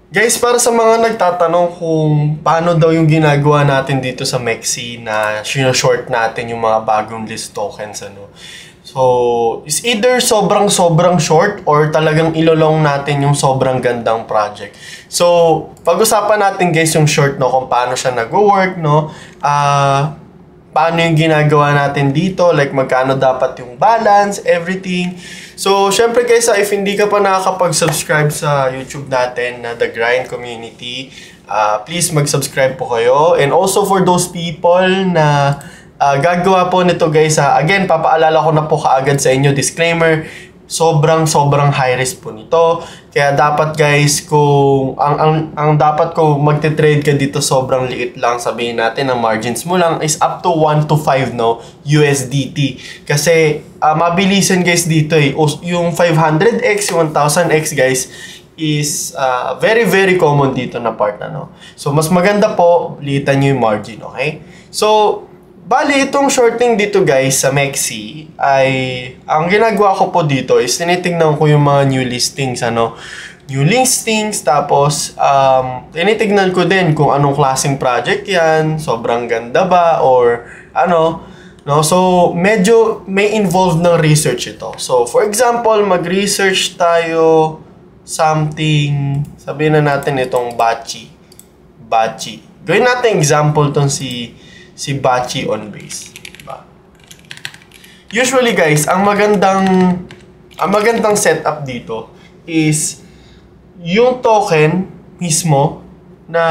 Guys, para sa mga nagtatanong kung paano daw yung ginagawa natin dito sa Mexi na short natin yung mga bagong list tokens, ano. So, is either sobrang short or talagang ilolong natin yung sobrang gandang project. So, pag-usapan natin guys yung short, no, kung paano siya nag-work, no. Paano yung ginagawa natin dito, like magkano dapat yung balance, everything. So, syempre guys, if hindi ka pa nakakapag-subscribe sa YouTube natin na The Grind Community, please mag-subscribe po kayo. And also for those people na gagawa po nito guys, again, papaalala ko na po kaagad sa inyo, disclaimer, sobrang high risk po nito. Kaya dapat guys, kung ang dapat kung magte-trade ka dito, sobrang liit lang, sabihin natin ang margins mo lang is up to 1 to 5 no USDT. Kasi mabilisan guys dito eh. Yung 500x, yung 1000x guys is very common dito na part na, no. So mas maganda po liitan niyo yung margin, okay? So bali, itong shorting dito guys sa Mexi ay, ang ginagawa ko po dito is tinitingnan ko yung mga new listings, ano. New listings, tapos tinitignan ko din kung anong klaseng project yan, sobrang ganda ba, or ano, no. So, medyo may involved ng research ito. So, for example, mag-research tayo something, sabihin na natin itong Bachi. Gawin natin example tong si Bachi on base. Diba? Usually guys, ang magandang setup dito is yung token mismo na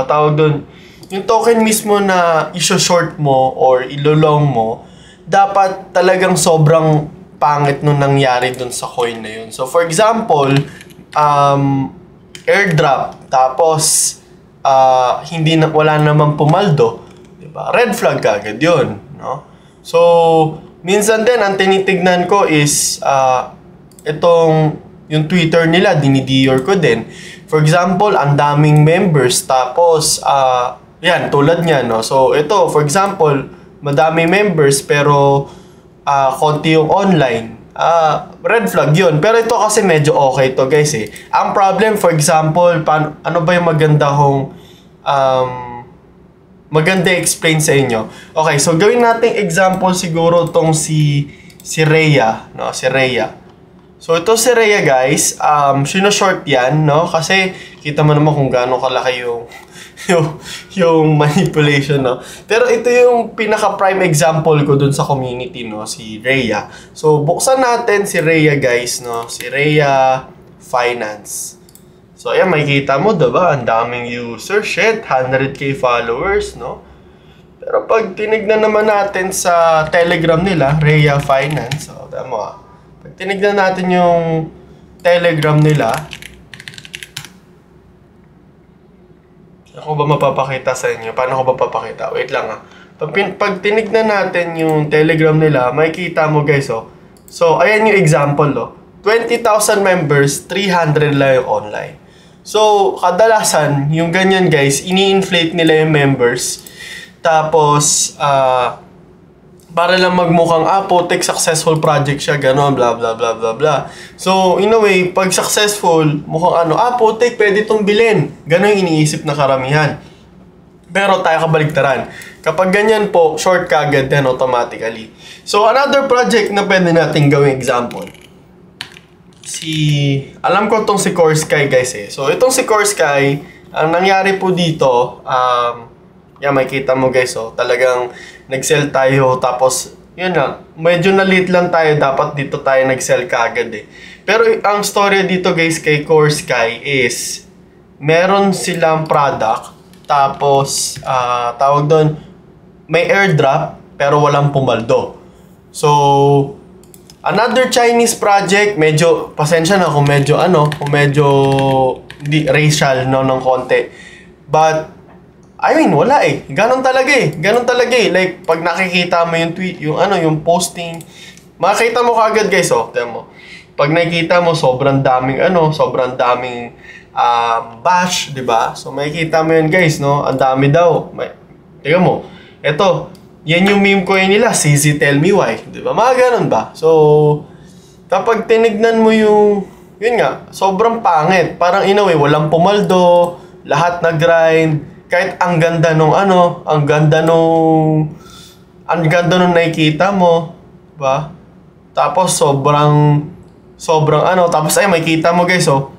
tawag doon, yung token mismo na i-short mo or ilolong mo, dapat talagang sobrang pangit nung nangyari dun sa coin na yun. So for example, airdrop, tapos wala namang pumaldo, diba? Red flag agad yun, no? So, minsan din, ang tinitignan ko is, yung Twitter nila, dinidiyor ko din. For example, ang daming members, tapos, yan, tulad niya, no? So, ito, for example, madami members, pero, konti yung online. Red flag yun. Pero ito kasi medyo okay to guys eh. Ang problem, for example, ano ba yung maganda explain sa inyo. Okay, so gawin natin example siguro tong si Rhea, no? Si Rhea. So ito si Rhea guys, short yan, no? Kasi kita mo naman kung gaano kalaki yung manipulation, no? Pero ito yung pinaka-prime example ko dun sa community, no? Si Rhea. So, buksan natin si Rhea, guys, no? Si Rhea Finance. So, ayan, makikita mo, diba? Ang daming user. Shit, 100k followers, no? Pero pag tinignan naman natin sa Telegram nila, Rhea Finance, so, tama. Pag tinignan natin yung Telegram nila, ako ba mapapakita sa inyo? Paano ko ba papakita? Wait lang Pag tinignan natin yung Telegram nila, makikita mo guys, oh. So, ayan yung example, oh. 20,000 members, 300 lang yung online. So, kadalasan, yung ganyan guys, ini-inflate nila yung members. Tapos, para lang magmukhang, putik, successful project siya, gano'n, blah, blah, blah, blah, blah. So, in a way, pag successful, mukhang putik, pwede itong bilhin. Gano'n yung iniisip na karamihan. Pero tayo kabaligtaran. Kapag ganyan po, short ka agad din automatically. So, another project na pwede natin gawing example. Alam ko itong si Coresky guys eh. So, itong si Coresky, ang nangyari po dito, yan, makikita mo guys, oh, talagang nag-sell tayo, tapos, yun na, medyo na-late lang tayo, dapat dito tayo nag-sell kaagad eh. Pero ang story dito guys kay Coresky is, meron silang product, tapos, tawag doon, may airdrop, pero walang pumaldo. So, another Chinese project, medyo, pasensya na kung medyo, racial, no, ng konti. But, I mean, wala eh. Ganon talaga eh. Like, pag nakikita mo yung tweet, yung posting, makikita mo kagad guys, oh. Tignan mo. Pag nakikita mo, sobrang daming bash, di ba? So, makikita mo yun guys, no? Ang dami daw. Tignan mo. Ito, yan yung meme coin nila, CZ Tell Me Why. Di ba? Mga ganon ba? So, kapag tinignan mo yung yun nga, sobrang pangit. Parang in a way, walang pumaldo, lahat na grind, kahit ang ganda nung ano, ang ganda nung nakikita mo, ba? Tapos sobrang ano, tapos ay makikita mo guys, oh,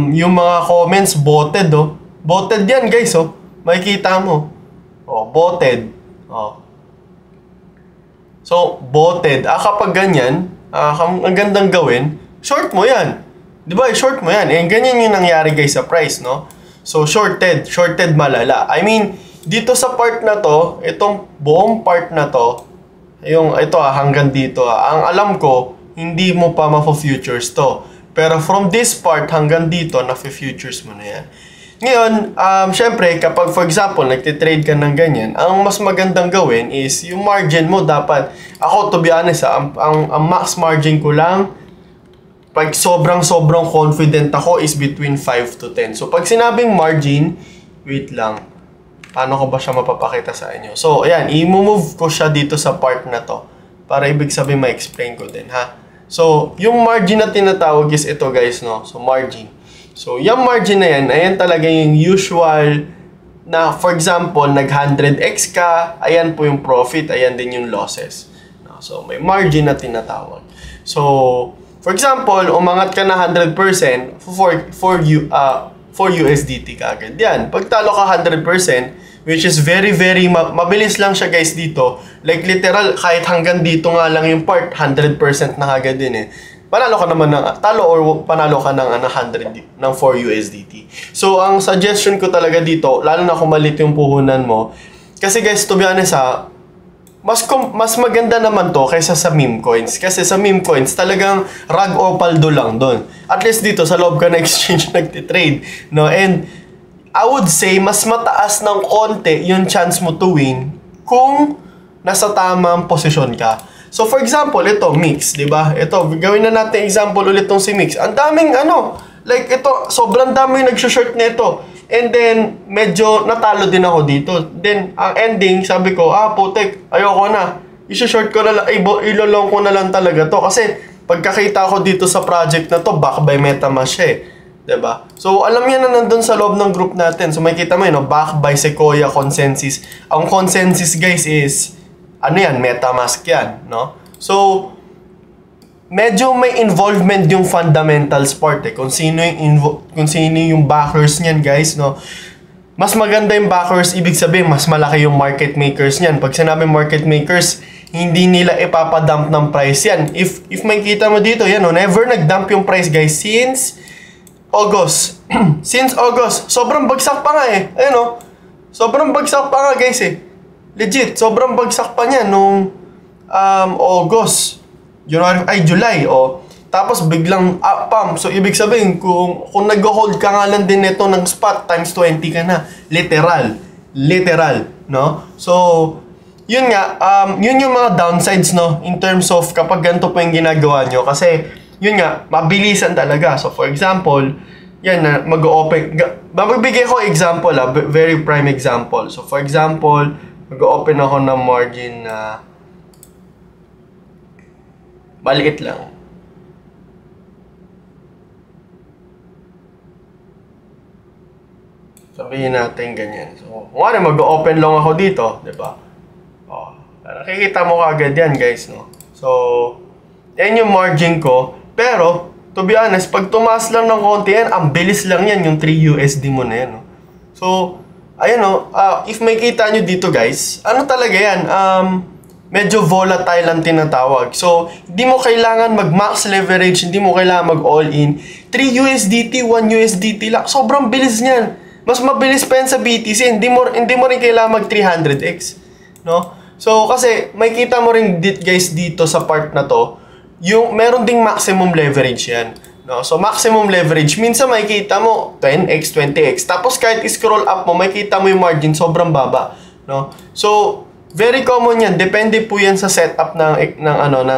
yung mga comments botted, oh. Botted yan guys, oh. Makikita mo. Oh, botted. Oh. So, botted. Kapag ganyan, ang gandang gawin, short mo yan. Di ba? Short mo yan. Eh, ganyan yung nangyari guys sa price, no? So, shorted malala. I mean, dito sa part na to, itong buong part na to, ito hanggang dito, ang alam ko, hindi mo pa mafo-futures to. Pero from this part hanggang dito, na-futures mo na yan. Ngayon, syempre, kapag for example, nagtitrade ka ng ganyan, ang mas magandang gawin is yung margin mo dapat, ako to be honest, ang max margin ko lang, pag sobrang confident ako is between 5 to 10. So, pag sinabing margin, wait lang, paano ko ba siya mapapakita sa inyo? So, ayan, i-move ko siya dito sa part na to, para ibig sabihin ma-explain ko din, ha? So, yung margin na tinatawag is ito guys, no? So, margin. So, yung margin na yan, ayan talaga yung usual na, for example, nag-100x ka, ayan po yung profit, ayan din yung losses. So, may margin na tinatawag. So, for example, umangat ka na 100% for USDT ka agad. Yan, pag talo ka 100%, which is very mabilis lang siya guys dito. Like literal, kahit hanggang dito nga lang yung part, 100% na agad din eh. Panalo ka naman ng talo or panalo ka ng 100 ng 4 USDT. So, ang suggestion ko talaga dito, lalo na kung malit yung puhunan mo, kasi guys, to be honest mas maganda naman to kaysa sa meme coins. Kasi sa meme coins, talagang rag o paldo lang doon. At least dito, sa loob ka na exchange nagtitrade. No? And I would say, mas mataas ng konti yung chance mo to win kung nasa tamang posisyon ka. So, for example, ito, Mix, di ba? Ito, gawin na natin example ulit tong si Mix. Ang daming like ito, sobrang daming nag-short nito. And then, medyo natalo din ako dito. Then, ang ending, sabi ko, putek, ayoko na. I-short ko na lang, ilolong ko na lang talaga to. Kasi, pagkakita ko dito sa project na to, back by MetaMask siya eh. Diba? So, alam niya na nandun sa loob ng group natin. So, makikita mo yun, back by Sequoia Consensus. Ang consensus, guys, is MetaMask yan, no? So, medyo may involvement yung fundamentals part eh. Kung sino yung backers niyan, guys, no? Mas maganda yung backers, ibig sabihin, mas malaki yung market makers niyan. Pag sinabi market makers, hindi nila ipapadump ng price yan. If makikita mo dito, yan, no? Never nag-dump yung price, guys, since August. Since August. Sobrang bagsak pa nga eh. Ayun, no? Sobrang bagsak pa nga, guys eh. Legit, sobrang bagsak pa niya nung August, July, tapos biglang pump. So, ibig sabihin, kung nag-hold ka nga lang din nito ng spot, times 20 ka na. Literal, no? So, yun nga, yun yung mga downsides, no? In terms of kapag ganito pa yung ginagawa nyo. Kasi, yun nga, mabilisan talaga. So, for example, yan na, mag-open. Magbibigay ko example, very prime example. So, for example, mag-open ako ng margin na maliit lang. Sabihin natin ganyan. So, kung mag-open lang ako dito, di ba? Nakikita mo kagad yan, guys, no? So, yan yung margin ko. Pero, to be honest, pag tumaas lang ng konti yan, ang bilis lang yan, yung 3 USD mo na yan, no? So, ayan if may kita nyo dito guys, talaga yan, medyo volatile ang tinatawag. So, hindi mo kailangan mag-max leverage, hindi mo kailangan mag-all-in. 3 USDT, 1 USDT lang, sobrang bilis niyan. Mas mabilis pa yan sa BTC, hindi mo rin kailangan mag-300x. No? So, kasi, may kita mo rin guys dito sa part na to, yung meron ding maximum leverage yan. No? So, maximum leverage, minsan makikita mo 10x, 20x. Tapos, kahit scroll up mo, makikita mo yung margin, sobrang baba. No? So, very common yan. Depende po yan sa setup ng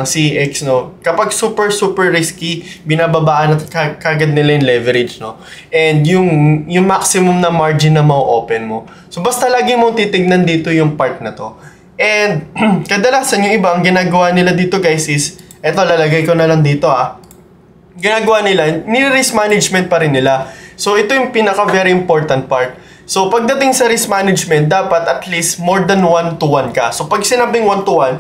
CX, no? Kapag super risky, binababaan at kagad nila yung leverage, no? And yung maximum na margin na ma-open mo. So, basta lagi mong titignan dito yung part na to. And, kadalasan yung iba, ang ginagawa nila dito, guys, is, eto, lalagay ko na lang dito, ginagawa nila, ni-risk management pa rin nila. So, ito yung pinaka very important part. So, pagdating sa risk management, dapat at least more than 1-to-1 ka. So, pag sinabing 1-to-1,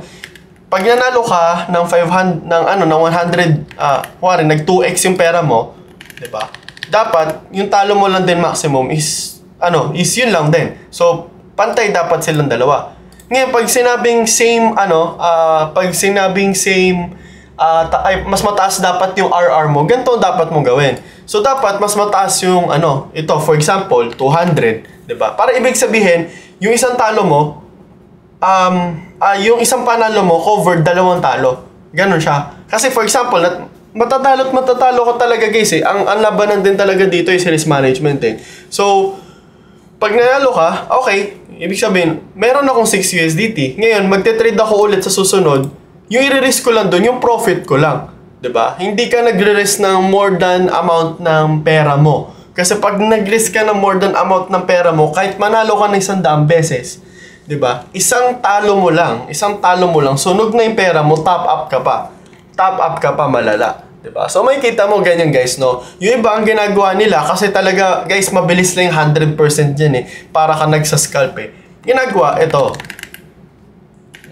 pag nanalo ka ng 500, ng 100, nag 2x yung pera mo, diba? Dapat, yung talo mo lang din maximum is yun lang din. So, pantay dapat silang dalawa. Ngayon, pag sinabing same, mas mataas dapat yung RR mo, ganito dapat mo gawin. So, dapat mas mataas yung, ito, for example, 200, diba? Para ibig sabihin, yung isang talo mo, yung isang panalo mo, covered dalawang talo. Ganon siya. Kasi, for example, matatalo ka talaga, guys, eh. Ang labanan din talaga dito is risk management, eh. So, pag nanalo ka, okay, ibig sabihin, meron akong 6 USDT. Ngayon, magte-trade ako ulit sa susunod. Yung i-risk ko lang doon, yung profit ko lang. 'Di ba? Hindi ka nagre-risk ng more than amount ng pera mo. Kasi pag nag-risk ka ng more than amount ng pera mo, kahit manalo ka ng 100 beses, 'di ba? Isang talo mo lang, sunog na yung pera mo, top up ka pa. Top up ka pa malala. 'Di ba? So may kita mo ganyan, guys, no? Yung iba ang ginagawa nila kasi talaga, guys, mabilis lang yung 100% yan, eh. Para ka nagsascalp, eh. Ginagawa ito.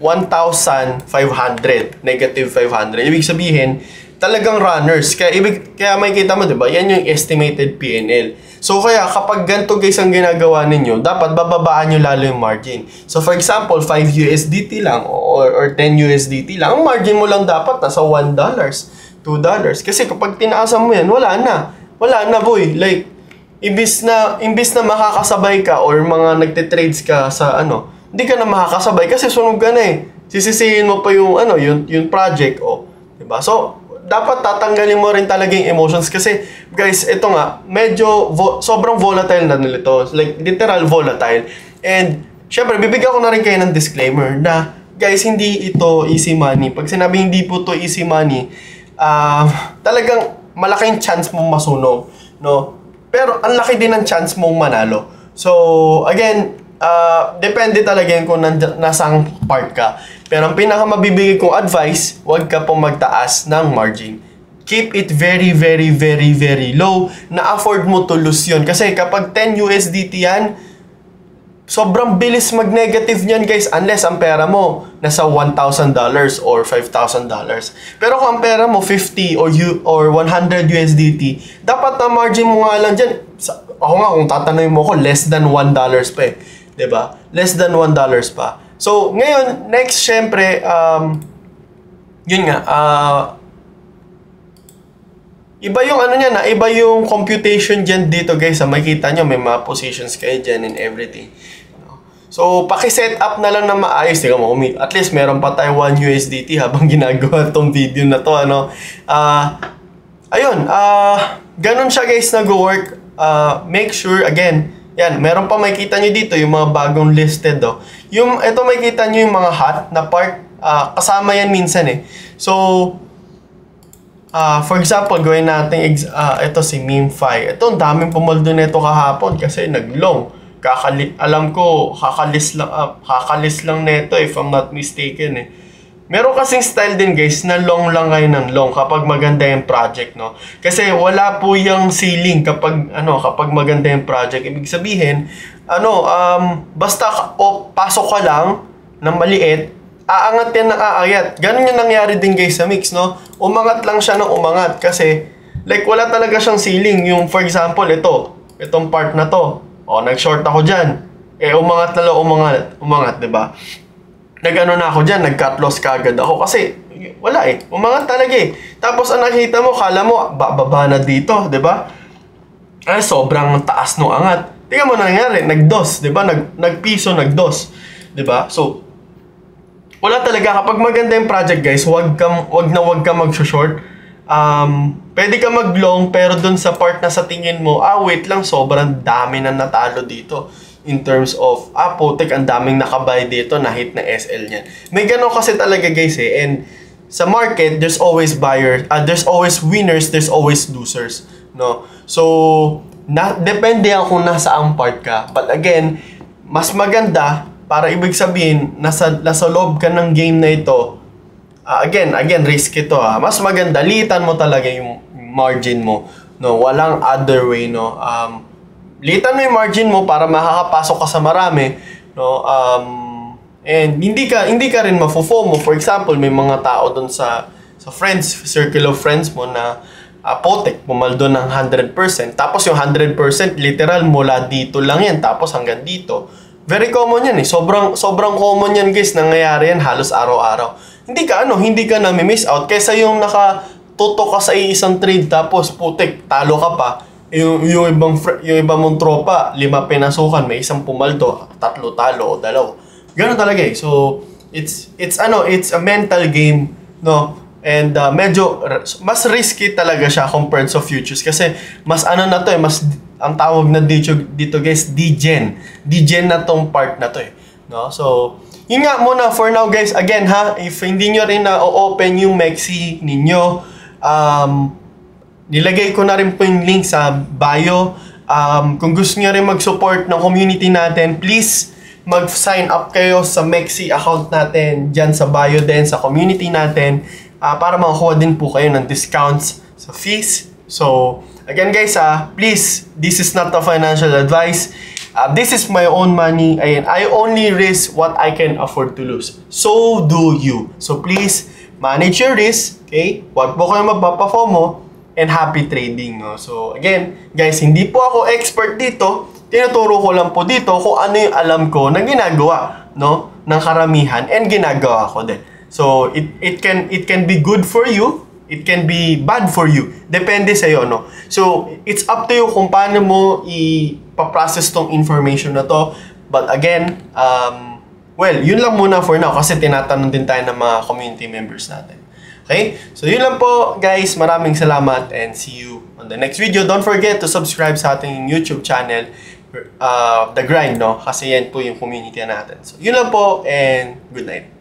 1,500, negative 500. Ibig sabihin, talagang runners. Kaya may kita mo, 'di ba? Yan yung estimated PNL. So kaya kapag ganito, guys, ang ginagawa ninyo, dapat bababaan nyo lalo yung margin. So for example, 5 USDT lang or 10 USDT lang, ang margin mo lang dapat nasa $1, $2. Kasi kapag tinaasan mo yan, wala na, boy. Like, imbis na makakasabay ka or mga nagte-trades ka sa hindi ka na makakasabay kasi sunog ka na, eh. Sisisihin mo pa yung yung project, diba? So, dapat tatanggalin mo rin talaga yung emotions kasi, guys, ito nga, medyo sobrang volatile na nito. Like, literal volatile. And, syempre, bibigyan ko na rin kayo ng disclaimer na, guys, hindi ito easy money. Pag sinabi hindi po to easy money, talagang malaking chance mong masunog, no? Pero, ang laki din ng chance mong manalo. So, again, depende talaga yun kung nasang part ka. Pero ang pinakamabibigay kong advice, huwag ka pong magtaas ng margin. Keep it very, very, very, very low na afford mo to lose yun. Kasi kapag 10 USDT yan, sobrang bilis mag-negative niyan, guys, unless ang pera mo nasa $1,000 or $5,000. Pero kung ang pera mo 50 or 100 USDT, dapat na margin mo nga lang dyan. Ako nga, kung tatanungin mo ko, less than $1 pa, eh. Diba? Less than $1 pa. So, ngayon, next, syempre, yun nga, iba yung iba yung computation dyan dito, guys. Makikita nyo, may mga positions kayo dyan and everything. So, paki-set up na lang na maayos. Tingnan mo, at least meron pa tayo 1 USDT habang ginagawa tong video na to, ayun, ganun siya, guys, nag-work. Make sure, again, yan, meron pa makikita nyo dito yung mga bagong listed, ito makikita nyo yung mga hot na part, kasama yan minsan, eh. So, for example, gawin natin, ito si MemeFi. Ito, ang daming pumaldo nito kahapon kasi nag-long. Alam ko, kakalis lang nito, if I'm not mistaken, eh. Meron kasing style din, guys, na long lang kayo ng long kapag maganda yung project, no? Kasi wala po yung ceiling kapag maganda yung project. Ibig sabihin, basta pasok ka lang ng maliit, aangat yan ng aayat. Ganun yung nangyari din, guys, sa Mix, no? Umangat lang siya ng umangat kasi, like, wala talaga siyang ceiling. Yung, for example, itong part na to. Nag-short ako dyan. Umangat na lang, umangat, diba? Nag-ano na ako dyan, nag-cut loss kagad ako kasi wala, eh. Umangat talaga, eh. Tapos ang nakita mo, kala mo, bababa na dito, diba? Ay, sobrang taas nung angat. Tingnan mo na nangyari, nag-dos, diba? Nag-piso, nag-dos, diba? So, wala talaga. Kapag maganda yung project, guys, wag ka mag-short. Pwede ka mag-long, pero dun sa part na sa tingin mo, wait lang, sobrang dami na natalo dito. In terms of, putik, ang daming nakabay dito, na-hit na SL niyan. May gano'n kasi talaga, guys, eh. And sa market, there's always buyers, there's always winners, there's always losers, no? So, depende yan kung nasaan part ka. But again, mas maganda, para ibig sabihin, nasa loob ka ng game na ito, again, risk ito, mas maganda, litan mo talaga yung margin mo, no? Walang other way, no? Litan mo yung margin mo para makakapasok ka sa marami, no? And hindi ka rin mafo-FOMO. For example, may mga tao doon sa circle of friends mo na potek, pumaldo ng 100%. Tapos yung 100% literal mula dito lang yan, tapos hanggang dito. Very common yan eh. Sobrang common yan, guys. Nangyayari yan halos araw-araw. Hindi ka nami-miss out kaysa yung nakatutok ka sa isang trade tapos putek, talo ka pa. Yung ibang mong tropa, 5 pinasukan, may isang pumaldo, 3 talo o 2. Ganun talaga eh. So it's a mental game, no? And medyo mas risky talaga siya compared sa futures kasi mas na to eh, mas ang tawag na dito guys, degen na tong part na to eh, no? So yun nga muna for now guys. Again ha, if hindi nyo rin na-open yung Mexi ninyo, nilagay ko na rin po yung link sa bio. Kung gusto nyo rin mag-support ng community natin, please mag-sign up kayo sa Mexi account natin dyan sa bio din sa community natin, para makakuha din po kayo ng discounts sa fees. So again guys, please, this is not a financial advice. This is my own money and I only risk what I can afford to lose. So do you. So please manage your risk, okay? Huwag po kayo magpapa-FOMO and happy trading, no? So again guys, hindi po ako expert dito. Tinuturo ko lang po dito kung ano yung alam ko na ginagawa, no, ng karamihan and ginagawa ko din. So it can be good for you, it can be bad for you. Depende sa iyo, no. So it's up to you kung paano mo ipa-process tong information na to. But again, well, yun lang muna for now kasi tinatanong din tayo ng mga community members natin. Okay? So yun lang po guys. Maraming salamat and see you on the next video. Don't forget to subscribe sa ating YouTube channel, The Grind, no? Kasi yan po yung community natin. So yun lang po and good night.